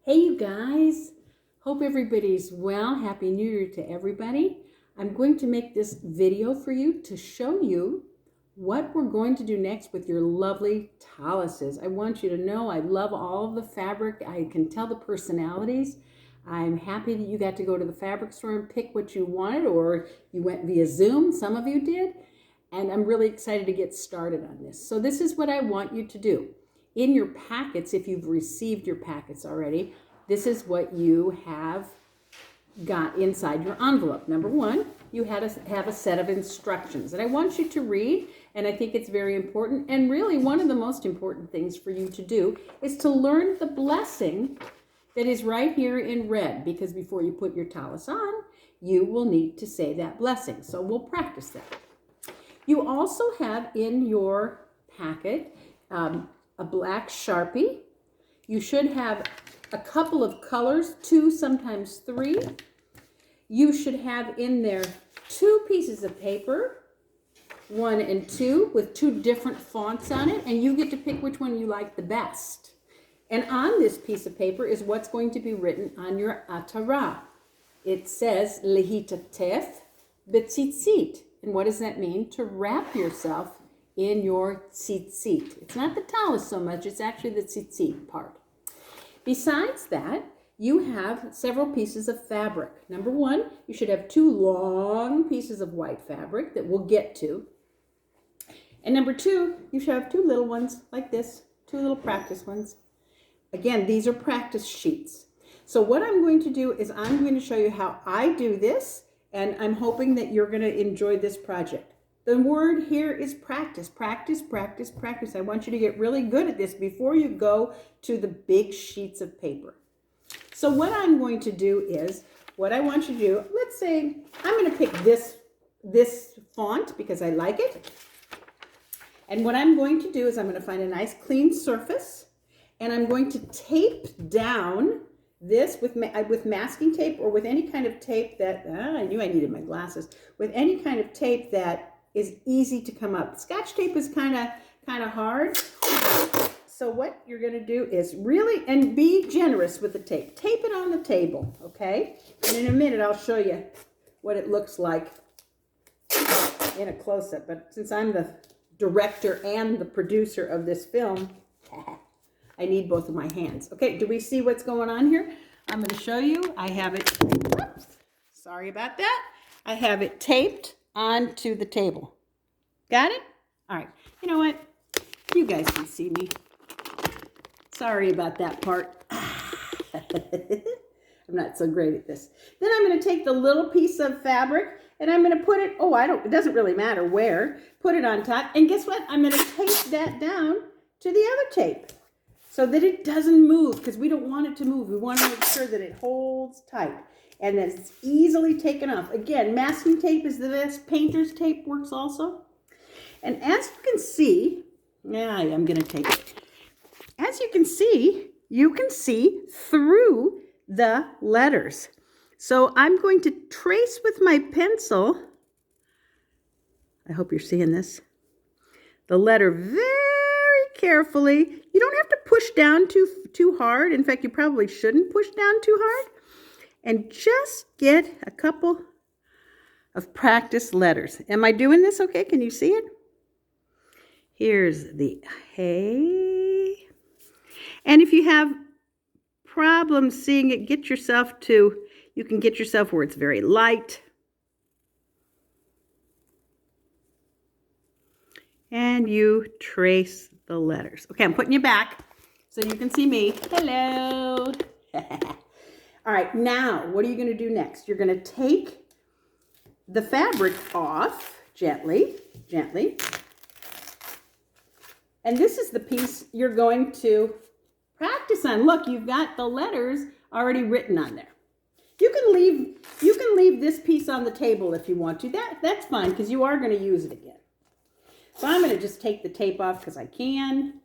Hey you guys, hope everybody's well. Happy New Year to everybody. I'm going to make this video for you to show you what we're going to do next with your lovely tallises. I want you to know I love all of the fabric. I can tell the personalities. I'm happy that you got to go to the fabric store and pick what you wanted, or you went via Zoom, some of you did, and I'm really excited to get started on this. So this is what I want you to do. In your packets, if you've received your packets already, this is what you have got inside your envelope. Number one, you have a set of instructions that I want you to read, and I think it's very important. And really, one of the most important things for you to do is to learn the blessing that is right here in red, because before you put your tallis on, you will need to say that blessing. So we'll practice that. You also have in your packet a black Sharpie. You should have a couple of colors, 2, sometimes 3. You should have in there 2 pieces of paper, 1 and 2, with 2 different fonts on it, and you get to pick which one you like the best. And on this piece of paper is what's going to be written on your atara. It says, Lehitatef betzitzit. And what does that mean? To wrap yourself in your tzitzit. It's not the tallis so much, it's actually the tzitzit part. Besides that, you have several pieces of fabric. Number one, you should have 2 long pieces of white fabric that we'll get to. And number 2, you should have 2 little ones like this, 2 little practice ones. Again, these are practice sheets. So what I'm going to do is I'm going to show you how I do this, and I'm hoping that you're going to enjoy this project. The word here is practice, practice, practice, practice. I want you to get really good at this before you go to the big sheets of paper. So what I'm going to do is, what I want you to do, let's say I'm going to pick this font because I like it. And what I'm going to do is I'm going to find a nice clean surface, and I'm going to tape down this with masking tape, or with any kind of tape that, I knew I needed my glasses, with any kind of tape that is easy to come up. Scotch tape is kind of hard. So what you're going to do is really, and be generous with the tape. Tape it on the table, okay? And in a minute, I'll show you what it looks like in a close-up. But since I'm the director and the producer of this film, I need both of my hands. Okay, do we see what's going on here? I'm going to show you. I have it, whoops, sorry about that. I have it taped onto the table. Got it? All right. You know what? You guys can see me. Sorry about that part. I'm not so great at this. Then I'm going to take the little piece of fabric and I'm going to put it, it doesn't really matter where, put it on top. And guess what? I'm going to tape that down to the other tape so that it doesn't move, because we don't want it to move. We want to make sure that it holds tight and that it's easily taken off. Again, masking tape is the best. Painter's tape works also. And as you can see, I'm going to take it. As you can see through the letters. So I'm going to trace with my pencil, I hope you're seeing this, the letter very carefully. You don't have to push down too hard. In fact, you probably shouldn't push down too hard. And just get a couple of practice letters. Am I doing this okay? Can you see it? Here's the hey. And if you have problems seeing it, you can get yourself where it's very light. And you trace the letters. Okay, I'm putting you back so you can see me. Hello. All right, now what are you going to do next? You're going to take the fabric off gently. And this is the piece you're going to practice on. Look, you've got the letters already written on there. You can leave this piece on the table if you want to. That's fine, because you are going to use it again. So I'm going to just take the tape off because I can.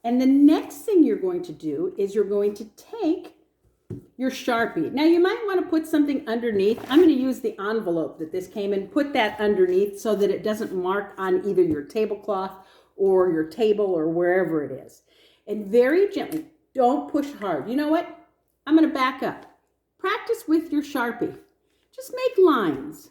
And the next thing you're going to do is you're going to take your Sharpie. Now you might want to put something underneath. I'm going to use the envelope that this came in, put that underneath so that it doesn't mark on either your tablecloth or your table or wherever it is. And very gently Don't push hard. You know what? I'm going to back up. Practice with your Sharpie. Just make lines.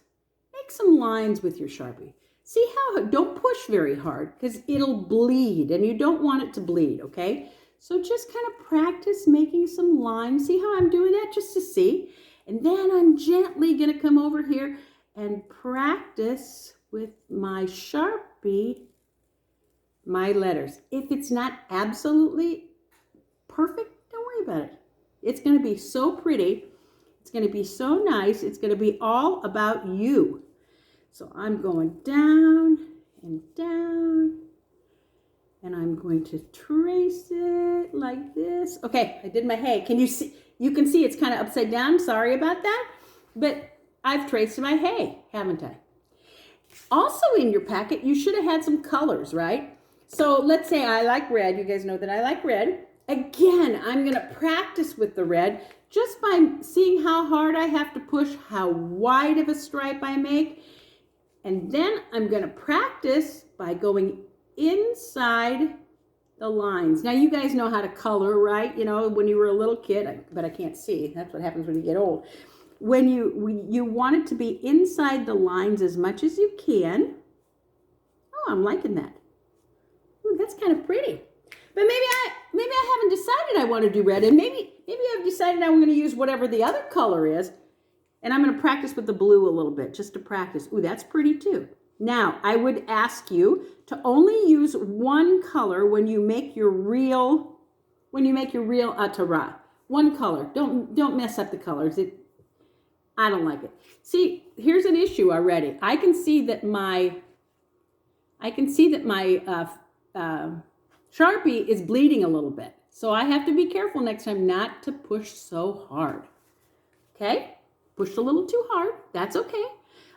Make some lines with your Sharpie. See how, don't push very hard because it'll bleed and you don't want it to bleed, okay? So just kind of practice making some lines. See how I'm doing that just to see? And then I'm gently going to come over here and practice with my Sharpie my letters. If it's not absolutely perfect, don't worry about it. It's going to be so pretty. It's going to be so nice. It's going to be all about you. So I'm going down and down, and I'm going to trace it like this. Okay, I did my hay. Can you see? You can see it's kind of upside down. Sorry about that. But I've traced my hay, haven't I? Also in your packet, you should have had some colors, right? So let's say I like red. You guys know that I like red. Again, I'm going to practice with the red just by seeing how hard I have to push, how wide of a stripe I make. And then I'm going to practice by going inside the lines. Now, you guys know how to color, right? You know, when you were a little kid, but I can't see. That's what happens when you get old. When you want it to be inside the lines as much as you can. Oh, I'm liking that. Ooh, that's kind of pretty. But maybe I haven't decided I want to do red, and maybe I've decided I'm going to use whatever the other color is, and I'm going to practice with the blue a little bit just to practice. Ooh, that's pretty too. Now, I would ask you to only use one color when you make your real atara. One color. Don't mess up the colors. I don't like it. See, here's an issue already. I can see that my Sharpie is bleeding a little bit. So I have to be careful next time not to push so hard. Okay? Push a little too hard. That's okay.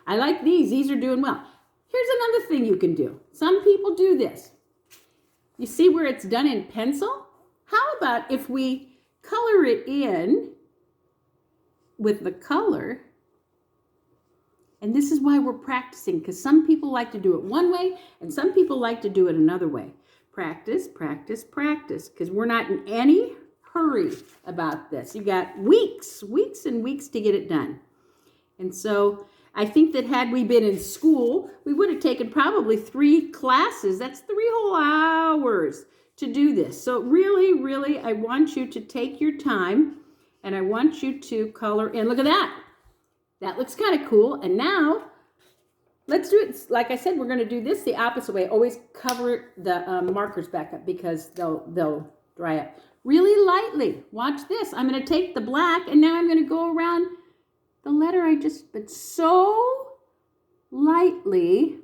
I like these. These are doing well. Here's another thing you can do. Some people do this. You see where it's done in pencil? How about if we color it in with the color? And this is why we're practicing, because some people like to do it one way and some people like to do it another way. Practice, practice, practice, because we're not in any hurry about this. You got weeks and weeks to get it done. And so I think that had we been in school, we would have taken probably 3 classes. That's 3 whole hours to do this. So really, really, I want you to take your time and I want you to color in. Look at that. That looks kind of cool. And now let's do it. Like I said, we're going to do this the opposite way. Always cover the markers back up because they'll dry up. Really lightly. Watch this. I'm going to take the black and now I'm going to go around the letter but so lightly.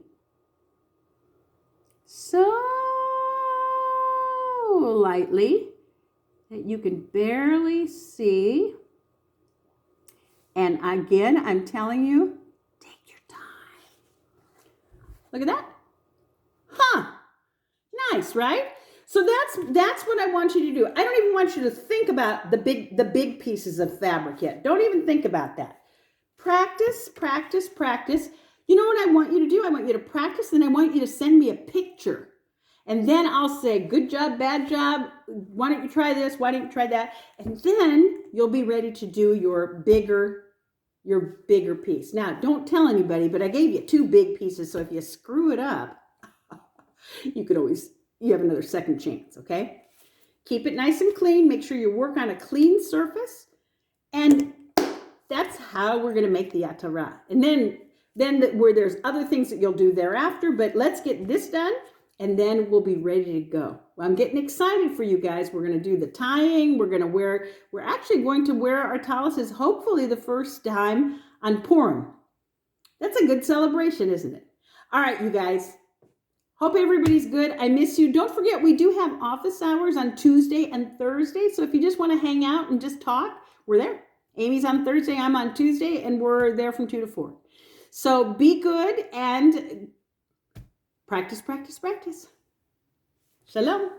So lightly that you can barely see. And again, I'm telling you, take your time. Look at that. Huh. Nice, right? So that's what I want you to do. I don't even want you to think about the big pieces of fabric yet. Don't even think about that. Practice, practice, practice. You know what I want you to do? I want you to practice, and I want you to send me a picture. And then I'll say, good job, bad job. Why don't you try this? Why don't you try that? And then you'll be ready to do your bigger piece. Now, don't tell anybody, but I gave you 2 big pieces. So if you screw it up, you have another second chance, okay? Keep it nice and clean. Make sure you work on a clean surface. And that's how we're going to make the atara. And then where there's other things that you'll do thereafter, but let's get this done. And then we'll be ready to go. Well, I'm getting excited for you guys. We're going to do the tying. We're actually going to wear our tallases, hopefully the first time on Purim. That's a good celebration, isn't it? All right, you guys. Hope everybody's good. I miss you. Don't forget, we do have office hours on Tuesday and Thursday. So if you just want to hang out and just talk, we're there. Amy's on Thursday, I'm on Tuesday, and we're there from 2 to 4. So be good and practice, practice, practice. Shalom.